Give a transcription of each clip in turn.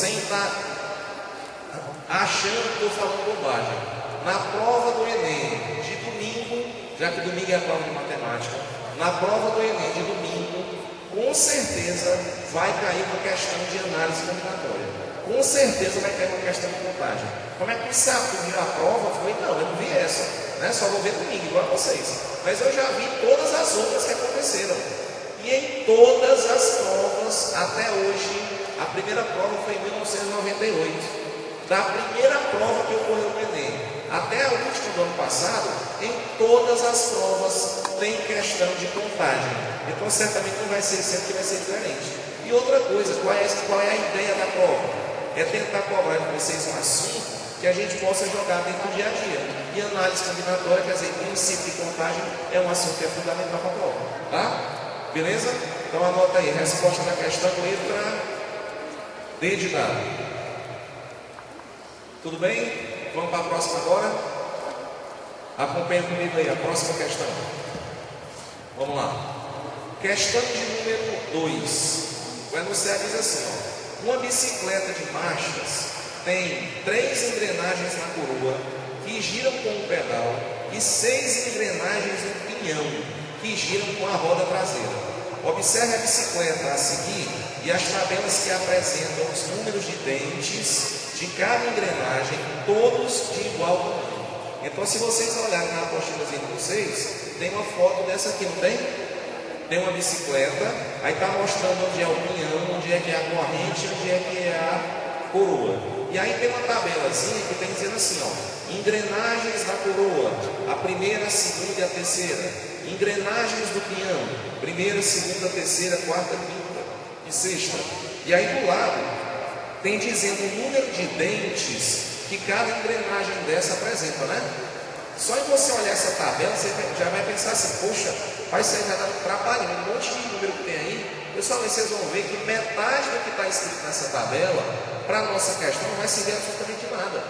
sem estar achando que estou falando bobagem. Na prova do Enem de domingo, já que domingo é a prova de matemática, na prova do Enem de domingo, com certeza vai cair uma questão de análise combinatória. Com certeza vai cair uma questão de contagem. Como é que você viu a prova? Foi, não, eu não vi essa, né? Só vou ver domingo, igual a vocês. Mas eu já vi todas as outras que aconteceram. E em todas as provas, até hoje, a primeira prova foi em 1998. Da primeira prova que ocorreu no Enem até a última do ano passado, em todas as provas tem questão de contagem. Então certamente não vai ser sempre que vai ser diferente. E outra coisa, qual é a ideia da prova? É tentar cobrar de vocês um assunto que a gente possa jogar dentro do dia a dia. E análise combinatória, quer dizer, princípio de contagem é um assunto que é fundamental para a prova. Tá? Beleza? Então anota aí, resposta da questão, letra D de dado. Tudo bem? Vamos para a próxima agora? Acompanha comigo aí a próxima questão. Vamos lá. Questão de número 2. O enunciado diz assim, ó, uma bicicleta de marchas tem 3 engrenagens na coroa que giram com o pedal e 6 engrenagens no pinhão que giram com a roda traseira. Observe a bicicleta a seguir e as tabelas que apresentam os números de dentes de cada engrenagem, todos de igual tamanho. Então, se vocês olharem na apostilazinha de vocês, tem uma foto dessa aqui, não tem? Tem uma bicicleta, aí está mostrando onde é o pinhão, onde é que é a corrente, onde é que é a coroa. E aí tem uma tabelazinha que tem dizendo assim, ó, engrenagens da coroa, a primeira, a segunda e a terceira. Engrenagens do pinhão, primeira, segunda, terceira, quarta, quinta e sexta. E aí do lado tem dizendo o número de dentes que cada engrenagem dessa apresenta, né? Só em você olhar essa tabela, você já vai pensar assim, poxa, vai sair já dando trabalho, um monte de número que tem aí. Pessoal, vocês vão ver que metade do que está escrito nessa tabela, para a nossa questão, não vai servir absolutamente nada.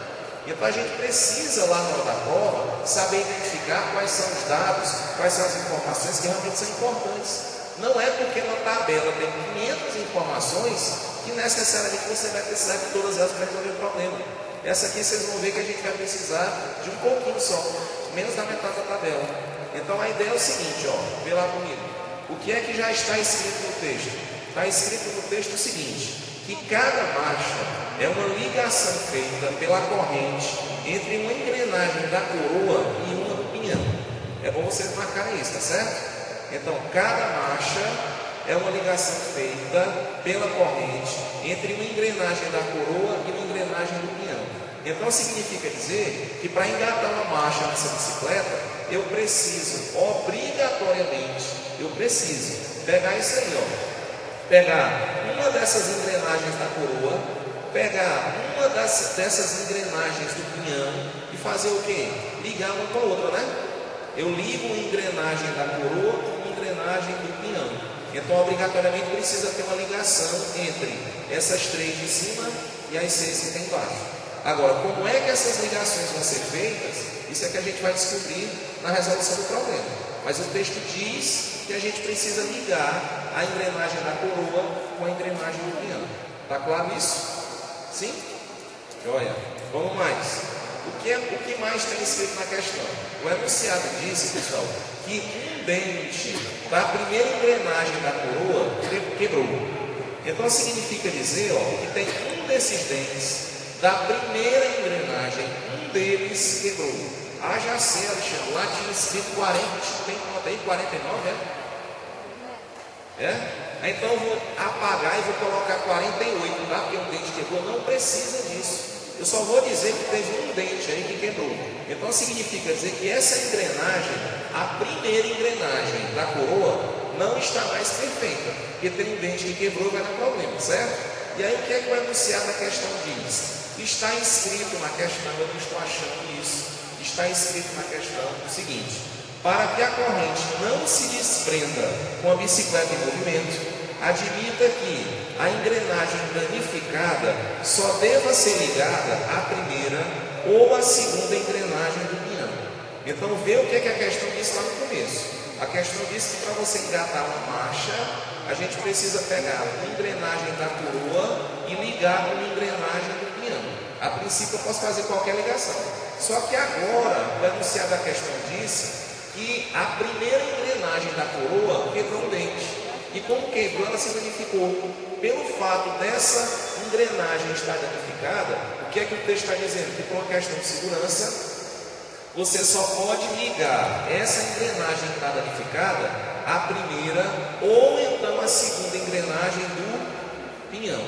Então a gente precisa, lá na hora da prova, saber identificar quais são os dados, quais são as informações que realmente são importantes. Não é porque na tabela tem 500 informações que necessariamente você vai precisar de todas elas para resolver o problema. Essa aqui vocês vão ver que a gente vai precisar de um pouquinho só, menos da metade da tabela. Então a ideia é o seguinte, ó, vê lá comigo. O que é que já está escrito no texto? Está escrito no texto o seguinte, que cada marcha é uma ligação feita pela corrente entre uma engrenagem da coroa e uma do pinhão. É bom vocês marcarem isso, tá certo? Então, cada marcha é uma ligação feita pela corrente entre uma engrenagem da coroa e uma engrenagem do pinhão. Então significa dizer que para engatar uma marcha nessa bicicleta, eu preciso obrigatoriamente, pegar isso aí, ó, pegar uma dessas engrenagens da coroa, pegar uma dessas engrenagens do pinhão e fazer o quê? Ligar uma com a outra, né? Eu ligo uma engrenagem da coroa com uma engrenagem do pinhão. Então, obrigatoriamente, precisa ter uma ligação entre essas 3 de cima e as 6 que tem embaixo. Agora, como é que essas ligações vão ser feitas? Isso é que a gente vai descobrir na resolução do problema. Mas o texto diz que a gente precisa ligar a engrenagem da coroa com a engrenagem do pinhão. Está claro isso? Sim? Olha, vamos mais. O que mais tem escrito na questão? O enunciado disse, pessoal, que um dente da primeira engrenagem da coroa quebrou. Então significa dizer, ó, que tem um desses dentes da primeira engrenagem, um deles quebrou. Já sei, Alexandre, lá tinha escrito 40, tem conta aí, 49, Então eu vou apagar e vou colocar 48, tá? Porque um dente quebrou, não precisa disso. Eu só vou dizer que teve um dente aí que quebrou. Então significa dizer que essa engrenagem, a primeira engrenagem da coroa, não está mais perfeita. Porque tem um dente que quebrou e vai dar problema, certo? E aí o que é que o enunciado da questão diz? Está escrito na questão, eu não estou achando isso, está escrito na questão o seguinte: para que a corrente não se desprenda com a bicicleta em movimento, admita que a engrenagem danificada só deva ser ligada à primeira ou à segunda engrenagem do pinhão. Então vê o que é que a questão disse lá no começo. A questão disse que para você engatar uma marcha, a gente precisa pegar uma engrenagem da coroa e ligar com uma engrenagem do pinhão. A princípio eu posso fazer qualquer ligação. Só que agora, o enunciado da questão disse que a primeira engrenagem da coroa quebrou um dente. E como quebrou, ela se danificou. Pelo fato dessa engrenagem estar danificada, o que é que o texto está dizendo? Que por uma questão de segurança, você só pode ligar essa engrenagem que está danificada à primeira ou então à segunda engrenagem do pinhão.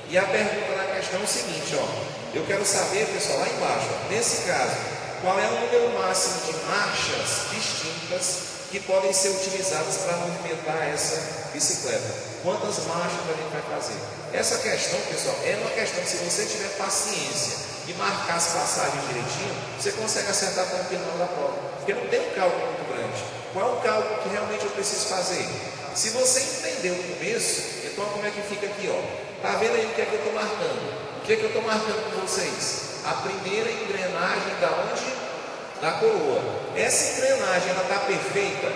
E a pergunta na questão é o seguinte, ó. Eu quero saber, pessoal, lá embaixo, ó, nesse caso, qual é o número máximo de marchas distintas que podem ser utilizadas para movimentar essa bicicleta? Quantas marchas a gente vai fazer? Essa questão, pessoal, é uma questão que, se você tiver paciência e marcar as passagens direitinho, você consegue acertar com o final da prova, porque não tem um cálculo muito grande. Qual é o cálculo que realmente eu preciso fazer? Se você entendeu o começo, então como é que fica aqui, ó? Tá vendo aí o que é que eu estou marcando? O que é que eu estou marcando com vocês? A primeira engrenagem da onde? Da coroa. Essa engrenagem, ela está perfeita?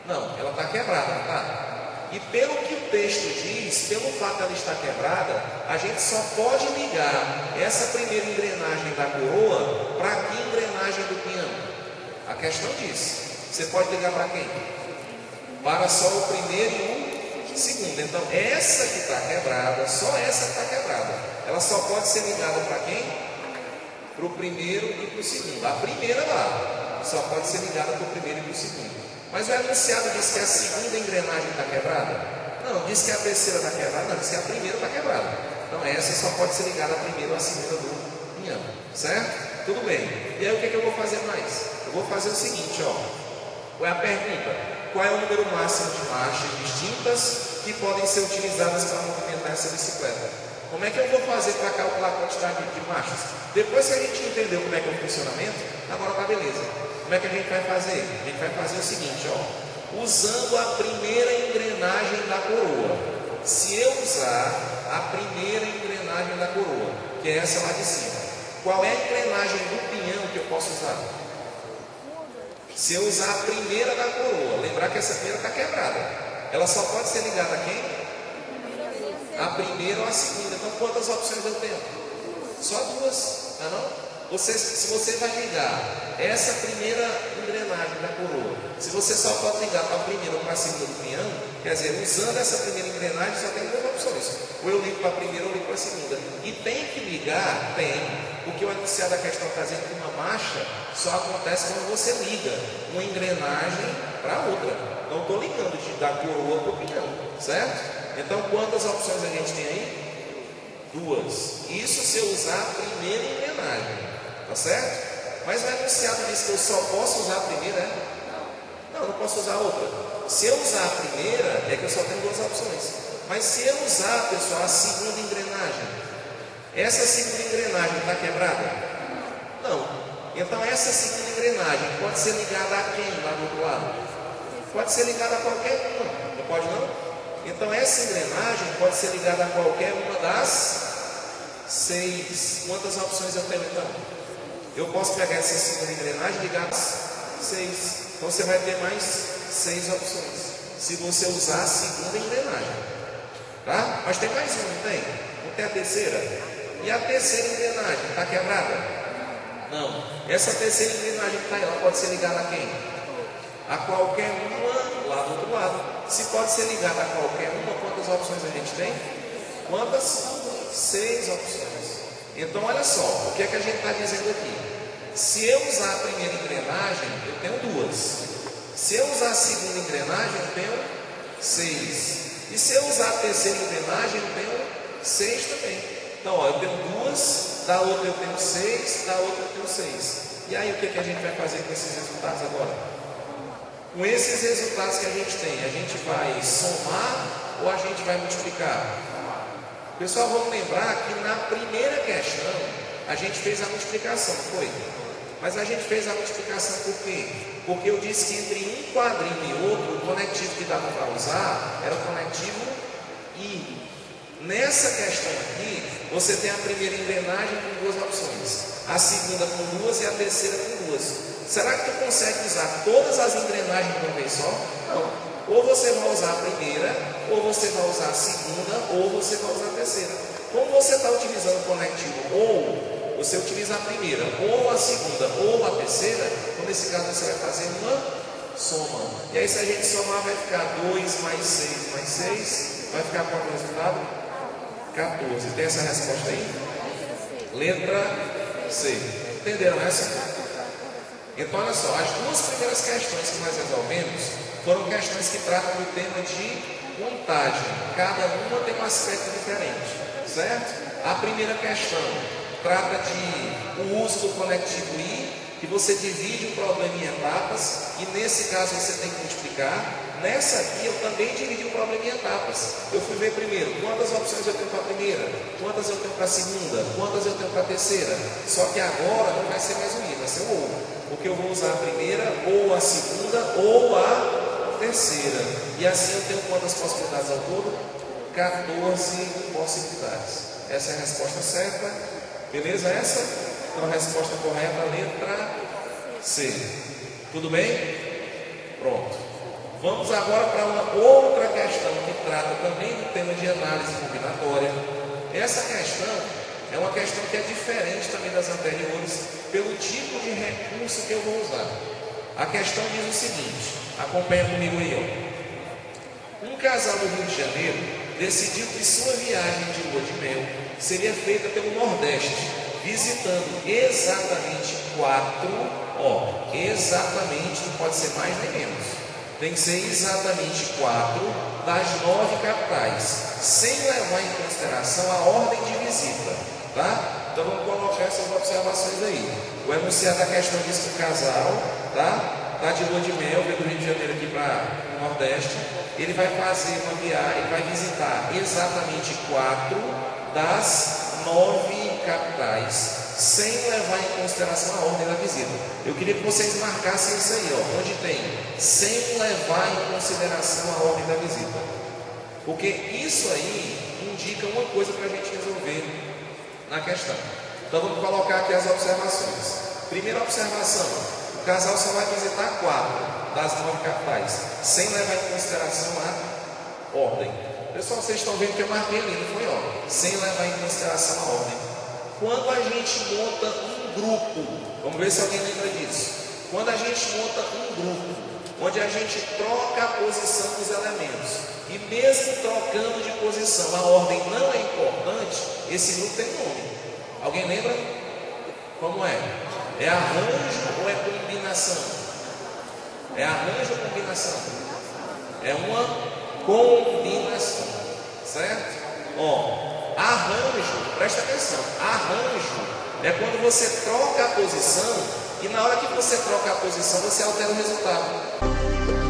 Não, ela está quebrada, não está? E pelo que o texto diz, pelo fato de ela estar quebrada, a gente só pode ligar essa primeira engrenagem da coroa para que engrenagem do pinhão? A questão diz, você pode ligar para quem? Para só o primeiro e o segundo. Então essa que está quebrada, só essa que está quebrada, ela só pode ser ligada para quem? Para o primeiro e para o segundo. A primeira lá só pode ser ligada para o primeiro e para o segundo. Mas o enunciado diz que a segunda engrenagem está quebrada? Não, diz que a terceira está quebrada? Não, diz que a primeira está quebrada. Então essa só pode ser ligada à primeira ou à segunda do pinhão, certo? Tudo bem. E aí o que é que eu vou fazer mais? Eu vou fazer o seguinte, ó. Qual é a pergunta? Qual é o número máximo de marchas distintas que podem ser utilizadas para movimentar essa bicicleta? Como é que eu vou fazer para calcular a quantidade de marchas? Depois que a gente entendeu como é que é o funcionamento, agora tá beleza. Como é que a gente vai fazer? A gente vai fazer o seguinte, ó. Usando a primeira engrenagem da coroa. Se eu usar a primeira engrenagem da coroa, que é essa lá de cima, qual é a engrenagem do pinhão que eu posso usar? Se eu usar a primeira da coroa, lembrar que essa primeira está quebrada, ela só pode ser ligada a quem? A primeira ou a segunda. Então quantas opções eu tenho? Só duas, não é não? Se você vai ligar essa primeira engrenagem da coroa, se você só pode ligar para a primeira ou para a segunda do pinhão, quer dizer, usando essa primeira engrenagem só tem duas opções: ou eu ligo para a primeira ou eu ligo para a segunda. E tem que ligar? Tem. Porque o enunciado da questão está dizendo que uma marcha só acontece quando você liga uma engrenagem para a outra. Não estou ligando da coroa para o pinhão, certo? Então quantas opções a gente tem aí? Duas. Isso se eu usar a primeira engrenagem. Tá certo? Mas o enunciado diz que eu só posso usar a primeira, né? Não posso usar a outra. Se eu usar a primeira, é que eu só tenho duas opções. Mas se eu usar, pessoal, a segunda engrenagem, essa segunda engrenagem está quebrada? Não. Então essa segunda engrenagem pode ser ligada a quem lá do outro lado? Pode ser ligada a qualquer uma. Não pode não? Então essa engrenagem pode ser ligada a qualquer uma das 6. Quantas opções eu tenho então? Eu posso pegar essa segunda engrenagem e ligar as 6. Então você vai ter mais 6 opções, se você usar a segunda engrenagem. Tá? Mas tem mais uma, não tem? Não tem a terceira? E a terceira engrenagem está quebrada? Não. Essa terceira engrenagem que está aí, ela pode ser ligada a quem? A qualquer uma lá do outro lado. Se pode ser ligada a qualquer uma, quantas opções a gente tem? Quantas? 6 opções. Então olha só, o que é que a gente está dizendo aqui? Se eu usar a primeira engrenagem, eu tenho 2. Se eu usar a segunda engrenagem, eu tenho 6. E se eu usar a terceira engrenagem, eu tenho 6 também. Então ó, eu tenho 2, da outra eu tenho 6, da outra eu tenho 6. E aí o que é que a gente vai fazer com esses resultados agora? Com esses resultados que a gente tem, a gente vai somar ou a gente vai multiplicar? Pessoal, vamos lembrar que na primeira questão a gente fez a multiplicação, foi? Mas a gente fez a multiplicação por quê? Porque eu disse que entre um quadrinho e outro, o conectivo que dava para usar era o conectivo I. Nessa questão aqui, você tem a primeira engrenagem com 2 opções, a segunda com 2 e a terceira com 2. Será que tu consegue usar todas as engrenagens de uma vez só? Não. Ou você vai usar a primeira, ou você vai usar a segunda, ou você vai usar a terceira. Como você está utilizando o conectivo ou, você utiliza a primeira, ou a segunda, ou a terceira, então nesse caso você vai fazer uma soma. E aí se a gente somar vai ficar 2 mais 6 mais 6, vai ficar qual é o resultado? 14. Tem essa resposta aí? Letra C. Entenderam essa? Então olha só, as duas primeiras questões que nós resolvemos foram questões que tratam do tema de contagem. Cada uma tem um aspecto diferente, certo? A primeira questão trata de o uso do conectivo I, que você divide o problema em etapas, e nesse caso você tem que multiplicar. Nessa aqui eu também dividi o problema em etapas. Eu fui ver primeiro quantas opções eu tenho para a primeira, quantas eu tenho para a segunda, quantas eu tenho para a terceira. Só que agora não vai ser mais o I, vai ser o ou, porque eu vou usar a primeira, ou a segunda, ou a terceira. E assim eu tenho quantas possibilidades ao todo? 14 possibilidades. Essa é a resposta certa. Beleza essa? Então a resposta correta, letra C. Tudo bem? Pronto. Vamos agora para uma outra questão que trata também do tema de análise combinatória. Essa questão é uma questão que é diferente também das anteriores, pelo tipo de recurso que eu vou usar. A questão diz o seguinte, acompanha comigo aí, ó. Um casal no Rio de Janeiro decidiu que sua viagem de lua de mel seria feita pelo Nordeste, visitando exatamente exatamente, não pode ser mais nem menos, tem que ser exatamente 4 das 9 capitais, sem levar em consideração a ordem de visita, tá? Então vamos colocar essas observações aí. O enunciado da questão diz que o casal, tá de lua de mel, veio do Rio de Janeiro aqui para o Nordeste, ele vai fazer uma viagem, ele vai visitar exatamente 4 das 9 capitais, sem levar em consideração a ordem da visita. Eu queria que vocês marcassem isso aí, ó, onde tem sem levar em consideração a ordem da visita, porque isso aí indica uma coisa para a gente resolver na questão. Então vamos colocar aqui as observações. Primeira observação: o casal só vai visitar 4 das 9 capitais, sem levar em consideração a ordem. Pessoal, vocês estão vendo que eu marquei ali, não foi? Ó, sem levar em consideração a ordem. Quando a gente monta um grupo, vamos ver se alguém lembra disso. Quando a gente monta um grupo, onde a gente troca a posição dos elementos, e mesmo trocando de posição, a ordem não é importante, esse grupo tem nome. Alguém lembra? Como é? É arranjo ou é combinação? É arranjo ou combinação? É uma combinação, certo? Ó, arranjo, presta atenção, arranjo é quando você troca a posição e na hora que você troca a posição você altera o resultado.